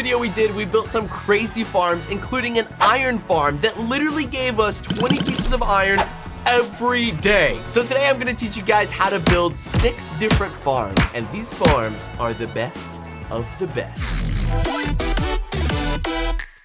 video we did, we built some crazy farms, including an iron farm that literally gave us 20 pieces of iron every day. So today I'm gonna teach you guys how to build 6 different farms, and these farms are the best of the best.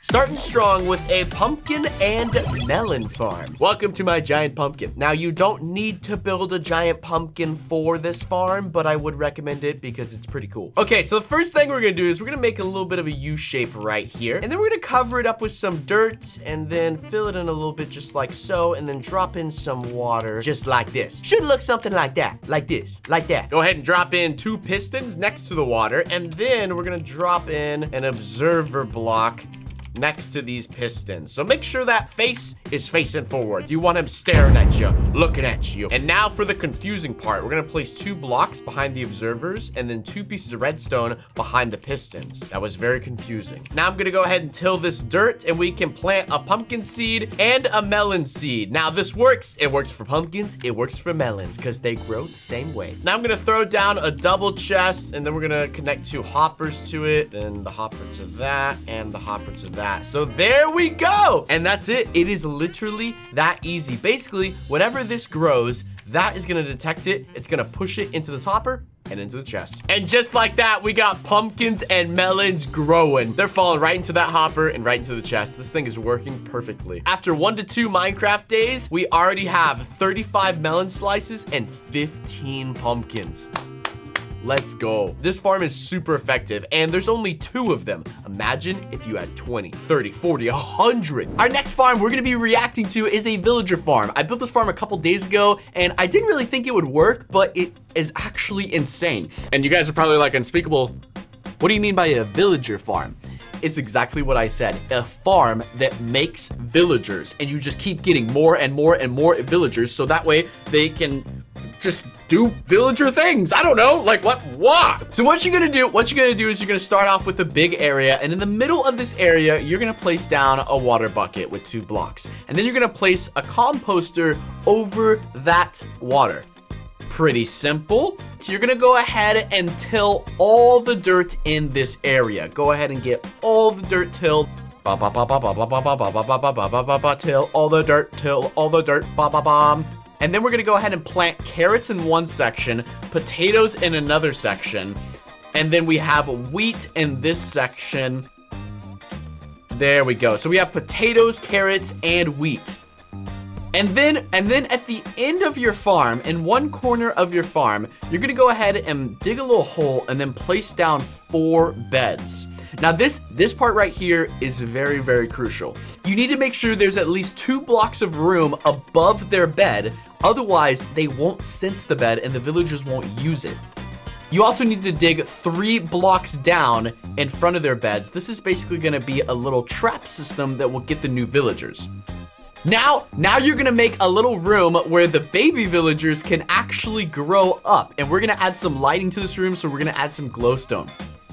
Starting strong with a pumpkin and melon farm. Welcome to my giant pumpkin. Now, you don't need to build a giant pumpkin for this farm, but I would recommend it because it's pretty cool. Okay, so the first thing we're gonna do is we're gonna make a little bit of a U shape right here, and then we're gonna cover it up with some dirt and then fill it in a little bit just like so, and then drop in some water just like this. Should look something like that, like this, like that. Go ahead and drop in 2 pistons next to the water, and then we're gonna drop in an observer block next to these pistons. So make sure that face is facing forward. You want him staring at you, looking at you. And now for the confusing part, we're gonna place 2 blocks behind the observers and then 2 pieces of redstone behind the pistons. That was very confusing. Now I'm gonna go ahead and till this dirt and we can plant a pumpkin seed and a melon seed. Now this works. It works for pumpkins, it works for melons because they grow the same way. Now I'm gonna throw down a double chest and then we're gonna connect 2 hoppers to it, then the hopper to that and the hopper to that. So there we go. And that's it. It is literally that easy. Basically, whenever this grows, that is gonna detect it. It's gonna push it into this hopper and into the chest. And just like that, we got pumpkins and melons growing. They're falling right into that hopper and right into the chest. This thing is working perfectly. After 1 to 2 Minecraft days, we already have 35 melon slices and 15 pumpkins. Let's go. This farm is super effective, and there's only 2 of them. Imagine if you had 20, 30, 40, 100. Our next farm we're gonna be reacting to is a villager farm. I built this farm a couple days ago, and I didn't really think it would work, but it is actually insane. And you guys are probably like, Unspeakable, what do you mean by a villager farm? It's exactly what I said, a farm that makes villagers, and you just keep getting more and more and more villagers, so that way they can just do villager things. I don't know, like what? So what you're gonna do is you're gonna start off with a big area, and in the middle of this area, you're gonna place down a water bucket with 2 blocks. And then you're gonna place a composter over that water. Pretty simple. So you're gonna go ahead and till all the dirt in this area. Go ahead and get all the dirt tilled. Till all the dirt, till all the dirt, ba-ba-bam. And then we're gonna go ahead and plant carrots in one section, potatoes in another section, and then we have wheat in this section. There we go. So we have potatoes, carrots, and wheat. And then at the end of your farm, in one corner of your farm, you're gonna go ahead and dig a little hole and then place down 4 beds. Now this part right here is very, very crucial. You need to make sure there's at least 2 blocks of room above their bed. Otherwise, they won't sense the bed and the villagers won't use it. You also need to dig 3 blocks down in front of their beds. This is basically gonna be a little trap system that will get the new villagers. Now you're gonna make a little room where the baby villagers can actually grow up. And we're gonna add some lighting to this room, so we're gonna add some glowstone.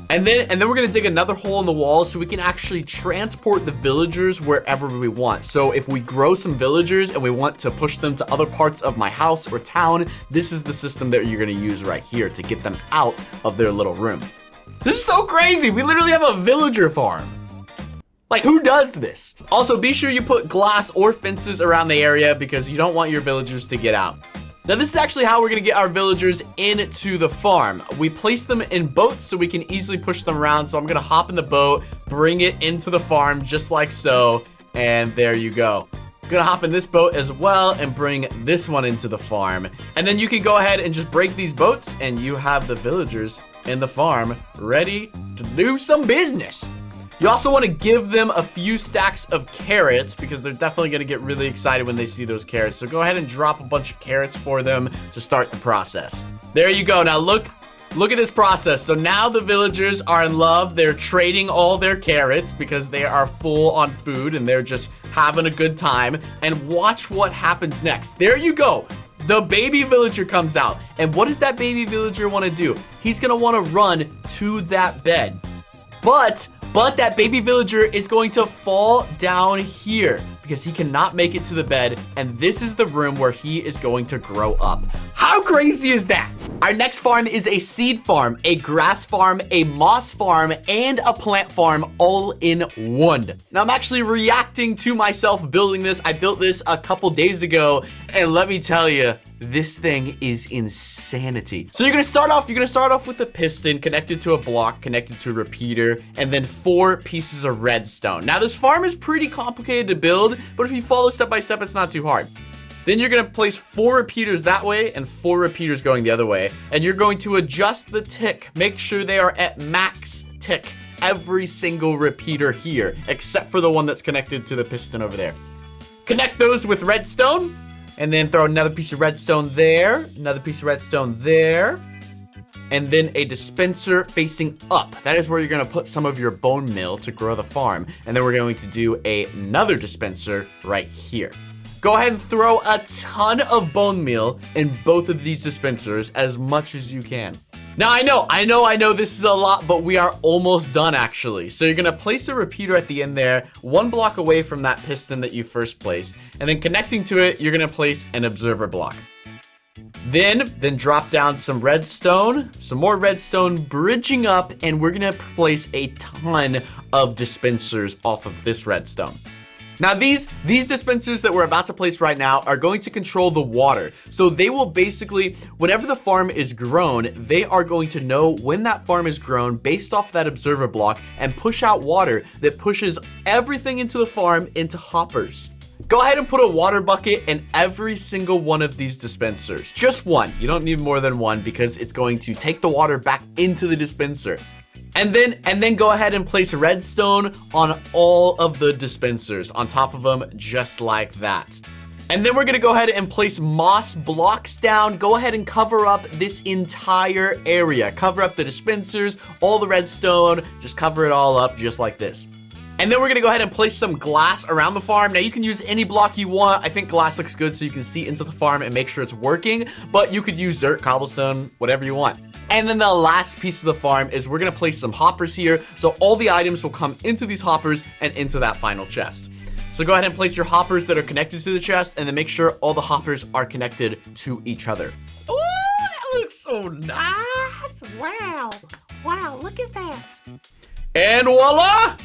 And then we're gonna dig another hole in the wall so we can actually transport the villagers wherever we want. So if we grow some villagers and we want to push them to other parts of my house or town, this is the system that you're gonna use right here to get them out of their little room. This is so crazy. We literally have a villager farm. Like, who does this? Also, be sure you put glass or fences around the area because you don't want your villagers to get out. Now this is actually how we're gonna get our villagers into the farm. We place them in boats so we can easily push them around. So I'm gonna hop in the boat, bring it into the farm just like so, and there you go. I'm gonna hop in this boat as well and bring this one into the farm. And then you can go ahead and just break these boats and you have the villagers in the farm ready to do some business. You also want to give them a few stacks of carrots because they're definitely going to get really excited when they see those carrots. So go ahead and drop a bunch of carrots for them to start the process. There you go. Now look at this process. So now the villagers are in love. They're trading all their carrots because they are full on food and they're just having a good time. And watch what happens next. There you go. The baby villager comes out. And what does that baby villager want to do? He's going to want to run to that bed. But that baby villager is going to fall down here because he cannot make it to the bed, and this is the room where he is going to grow up. How crazy is that? Our next farm is a seed farm, a grass farm, a moss farm, and a plant farm all in one. Now, I'm actually reacting to myself building this. I built this a couple days ago, and let me tell you, this thing is insanity. So you're gonna start off with a piston connected to a block, connected to a repeater, and then 4 pieces of redstone. Now, this farm is pretty complicated to build, but if you follow step by step, it's not too hard. Then you're gonna place 4 repeaters that way and 4 repeaters going the other way. And you're going to adjust the tick. Make sure they are at max tick, every single repeater here, except for the one that's connected to the piston over there. Connect those with redstone, and then throw another piece of redstone there, another piece of redstone there, and then a dispenser facing up. That is where you're gonna put some of your bone meal to grow the farm. And then we're going to do another dispenser right here. Go ahead and throw a ton of bone meal in both of these dispensers, as much as you can. Now, I know this is a lot, but we are almost done actually. So you're gonna place a repeater at the end there, 1 block away from that piston that you first placed, and then connecting to it, you're gonna place an observer block. Then drop down some redstone, some more redstone, bridging up, and we're gonna place a ton of dispensers off of this redstone. Now, these dispensers that we're about to place right now are going to control the water. So they will basically, whenever the farm is grown, they are going to know when that farm is grown based off that observer block and push out water that pushes everything into the farm into hoppers. Go ahead and put a water bucket in every single one of these dispensers. Just 1. You don't need more than 1 because it's going to take the water back into the dispenser. And then go ahead and place redstone on all of the dispensers on top of them, just like that. And then we're gonna go ahead and place moss blocks down. Go ahead and cover up this entire area. Cover up the dispensers, all the redstone, just cover it all up just like this. And then we're gonna go ahead and place some glass around the farm. Now, you can use any block you want. I think glass looks good so you can see into the farm and make sure it's working, but you could use dirt, cobblestone, whatever you want. And then the last piece of the farm is we're gonna place some hoppers here, so all the items will come into these hoppers and into that final chest. So go ahead and place your hoppers that are connected to the chest, and then make sure all the hoppers are connected to each other. Ooh, that looks so nice. Wow. Wow, look at that. And voila!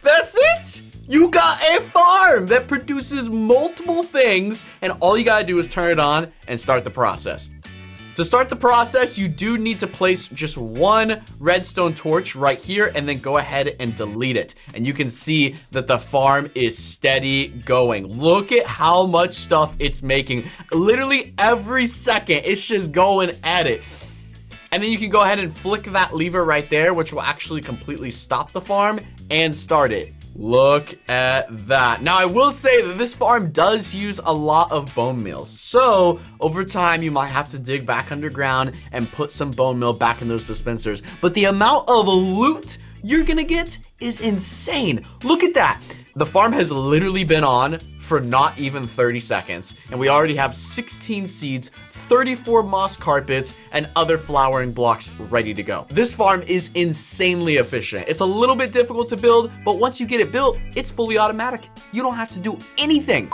That's it! You got a farm that produces multiple things, and all you gotta do is turn it on and start the process. To start the process, you do need to place just 1 redstone torch right here, and then go ahead and delete it. And you can see that the farm is steady going. Look at how much stuff it's making. Literally every second, it's just going at it. And then you can go ahead and flick that lever right there, which will actually completely stop the farm and start it. Look at that. Now, I will say that this farm does use a lot of bone meal. So over time, you might have to dig back underground and put some bone meal back in those dispensers. But the amount of loot you're gonna get is insane. Look at that. The farm has literally been on for not even 30 seconds. And we already have 16 seeds, 34 moss carpets, and other flowering blocks ready to go. This farm is insanely efficient. It's a little bit difficult to build, but once you get it built, it's fully automatic. You don't have to do anything.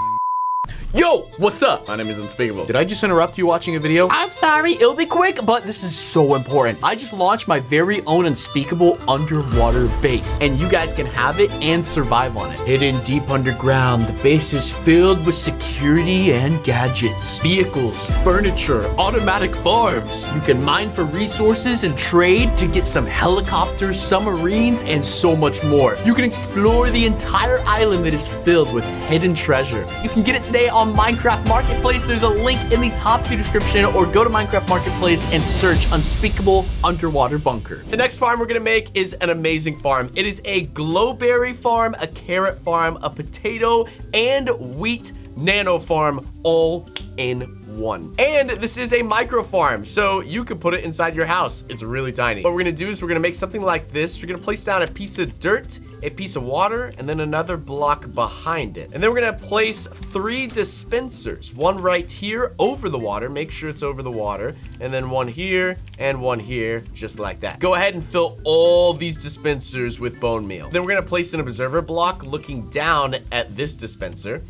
Yo, what's up? My name is Unspeakable. Did I just interrupt you watching a video? I'm sorry, it'll be quick, but this is so important. I just launched my very own Unspeakable underwater base, and you guys can have it and survive on it. Hidden deep underground, the base is filled with security and gadgets, vehicles, furniture, automatic farms. You can mine for resources and trade to get some helicopters, submarines, and so much more. You can explore the entire island that is filled with hidden treasure. You can get it today on Minecraft Marketplace. There's a link in the top of the description, or go to Minecraft Marketplace and search Unspeakable Underwater Bunker. The next farm we're gonna make is an amazing farm. It is a glowberry farm, a carrot farm, a potato, and wheat nano farm all in 1. And this is a micro farm, so you can put it inside your house. It's really tiny. What we're gonna do is we're gonna make something like this. We're gonna place down a piece of dirt, a piece of water, and then another block behind it. And then we're gonna place 3 dispensers. One right here over the water. Make sure it's over the water. And then one here and one here, just like that. Go ahead and fill all these dispensers with bone meal. Then we're gonna place an observer block looking down at this dispenser.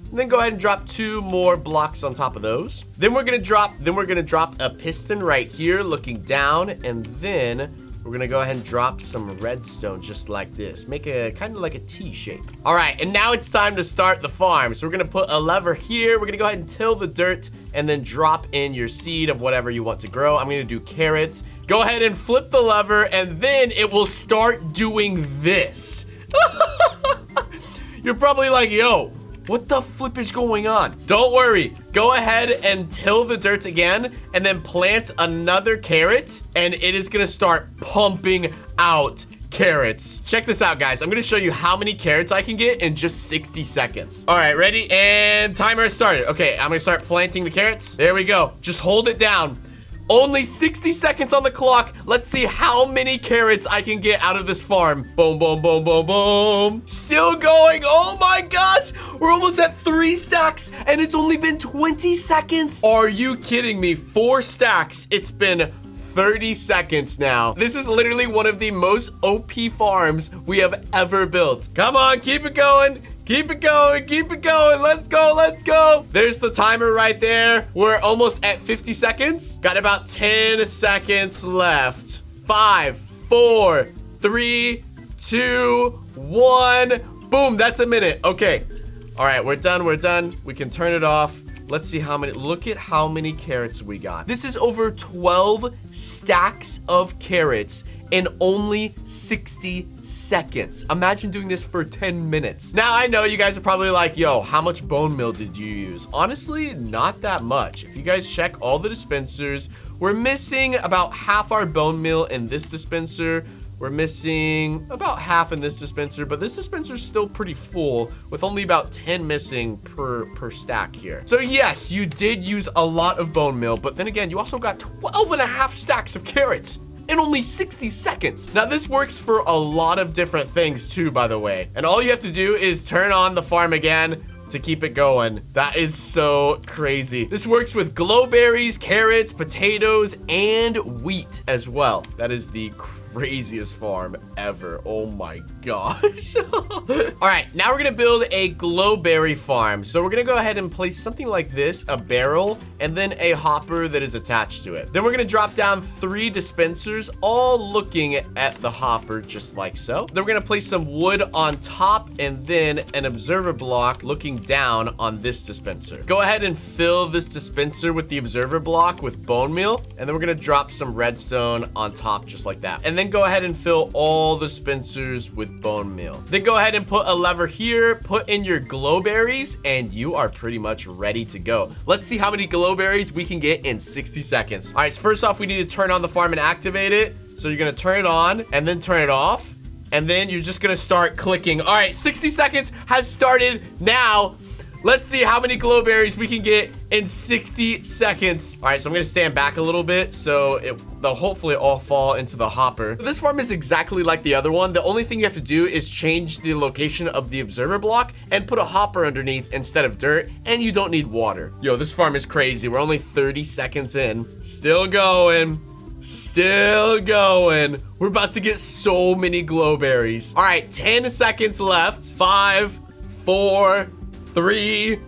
And then go ahead and drop 2 more blocks on top of those. Then we're gonna drop a piston right here looking down, and then we're gonna go ahead and drop some redstone just like this. Make a kind of like a T shape. All right, and now it's time to start the farm. So we're gonna put a lever here. We're gonna go ahead and till the dirt and then drop in your seed of whatever you want to grow. I'm gonna do carrots. Go ahead and flip the lever, and then it will start doing this. You're probably like, yo, what the flip is going on? Don't worry. Go ahead and till the dirt again and then plant another carrot, and it is gonna start pumping out carrots. Check this out, guys. I'm gonna show you how many carrots I can get in just 60 seconds. All right, ready? And timer has started. Okay, I'm gonna start planting the carrots. There we go. Just hold it down. Only 60 seconds on the clock. Let's see how many carrots I can get out of this farm. Boom, boom, boom, boom, boom. Still going. Oh my gosh. We're almost at 3 stacks and it's only been 20 seconds. Are you kidding me? 4 stacks. It's been 30 seconds now. This is literally one of the most OP farms we have ever built. Come on, keep it going. Keep it going, keep it going. Let's go, let's go. There's the timer right there. We're almost at 50 seconds. Got about 10 seconds left. 5, 4, 3, 2, 1. Boom, that's a minute. Okay. All right, we're done, we're done. We can turn it off. Let's see how many, look at how many carrots we got. This is over 12 stacks of carrots in only 60 seconds. Imagine doing this for 10 minutes. Now, I know you guys are probably like, yo, how much bone meal did you use? Honestly, not that much. If you guys check all the dispensers, we're missing about half our bone meal in this dispenser. We're missing about half in this dispenser, but this dispenser is still pretty full with only about 10 missing per stack here. So yes, you did use a lot of bone meal, but then again, you also got 12.5 stacks of carrots in only 60 seconds. Now this works for a lot of different things too, by the way. And all you have to do is turn on the farm again to keep it going. That is so crazy. This works with glowberries, carrots, potatoes, and wheat as well. That is the craziest farm ever. Oh my gosh. All right, now we're gonna build a glowberry farm. So we're gonna go ahead and place something like this, a barrel, and then a hopper that is attached to it. Then we're gonna drop down 3 dispensers, all looking at the hopper, just like so. Then we're gonna place some wood on top and then an observer block looking down on this dispenser. Go ahead and fill this dispenser with the observer block with bone meal, and then we're gonna drop some redstone on top, just like that. And then go ahead and fill all the dispensers with bone meal. Then go ahead and put a lever here, put in your glowberries, and you are pretty much ready to go. Let's see how many glowberries we can get in 60 seconds. All right, so first off, we need to turn on the farm and activate it. So you're gonna turn it on and then turn it off. And then you're just gonna start clicking. All right, 60 seconds has started now. Let's see how many glowberries we can get in 60 seconds. All right, so I'm gonna stand back a little bit so they'll hopefully all fall into the hopper. This farm is exactly like the other one. The only thing you have to do is change the location of the observer block and put a hopper underneath instead of dirt, and you don't need water. Yo, this farm is crazy. We're only 30 seconds in. Still going. Still going. We're about to get so many glowberries. All right, 10 seconds left. 5, 4, 3,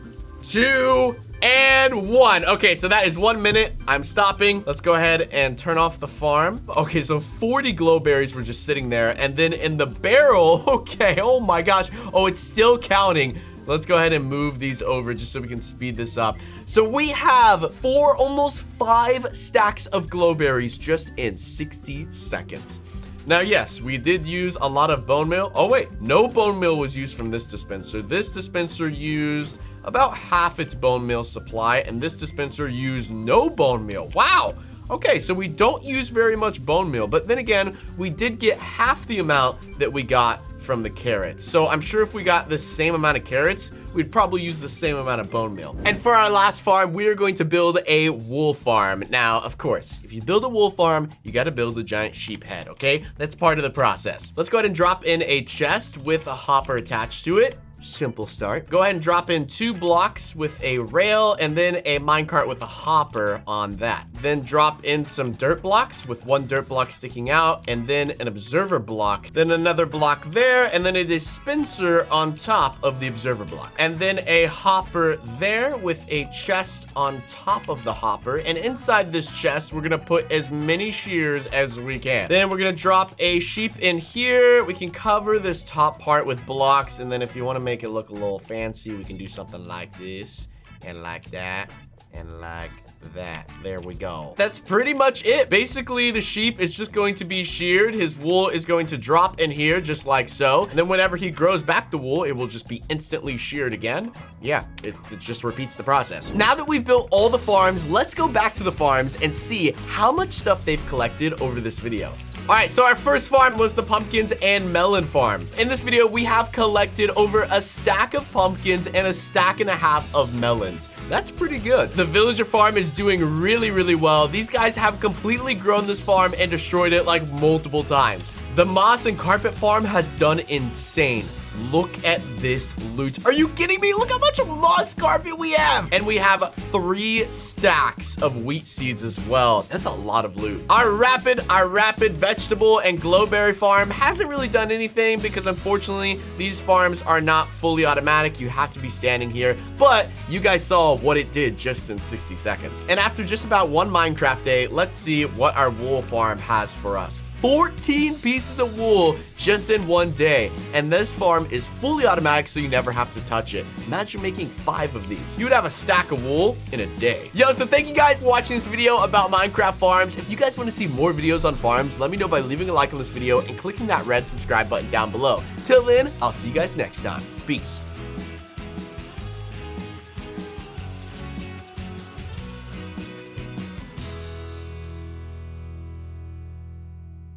2, and 1. Okay, so that is 1 minute. I'm stopping. Let's go ahead and turn off the farm. Okay, so 40 glowberries were just sitting there. And then in the barrel, okay, oh my gosh. Oh, it's still counting. Let's go ahead and move these over just so we can speed this up. So we have 4, almost 5 stacks of glowberries just in 60 seconds. Now, yes, we did use a lot of bone meal. Oh, wait, no bone meal was used from this dispenser. This dispenser used about half its bone meal supply, and this dispenser used no bone meal. Wow. Okay, so we don't use very much bone meal, but then again, we did get half the amount that we got from the carrots. So I'm sure if we got the same amount of carrots, we'd probably use the same amount of bone meal. And for our last farm, we are going to build a wool farm. Now, of course, if you build a wool farm, you got to build a giant sheep head, okay? That's part of the process. Let's go ahead and drop in a chest with a hopper attached to it. Simple start. Go ahead and drop in 2 blocks with a rail and then a minecart with a hopper on that. Then drop in some dirt blocks with 1 dirt block sticking out and then an observer block, then another block there, and then a dispenser on top of the observer block. And then a hopper there with a chest on top of the hopper. And inside this chest, we're gonna put as many shears as we can. Then we're gonna drop a sheep in here. We can cover this top part with blocks, and then if you wanna make it look a little fancy, we can do something like this and like that and like that. There we go. That's pretty much it. Basically, the sheep is just going to be sheared. His wool is going to drop in here just like so. And then whenever he grows back the wool, it will just be instantly sheared again. Yeah, it just repeats the process. Now that we've built all the farms, let's go back to the farms and see how much stuff they've collected over this video. All right, so our first farm was the pumpkins and melon farm. In this video, we have collected over a stack of pumpkins and a stack and a half of melons. That's pretty good. The villager farm is doing really, really well. These guys have completely grown this farm and destroyed it like multiple times. The moss and carpet farm has done insane. Look at this loot. Are you kidding me? Look how much moss carpet we have. And we have 3 stacks of wheat seeds as well. That's a lot of loot. Our rapid vegetable and glowberry farm hasn't really done anything because unfortunately these farms are not fully automatic. You have to be standing here, but you guys saw what it did just in 60 seconds. And after just about 1 Minecraft day, let's see what our wool farm has for us. 14 pieces of wool just in 1 day. And this farm is fully automatic, so you never have to touch it. Imagine making 5 of these. You would have a stack of wool in a day. Yo, so thank you guys for watching this video about Minecraft farms. If you guys want to see more videos on farms, let me know by leaving a like on this video and clicking that red subscribe button down below. Till then, I'll see you guys next time. Peace.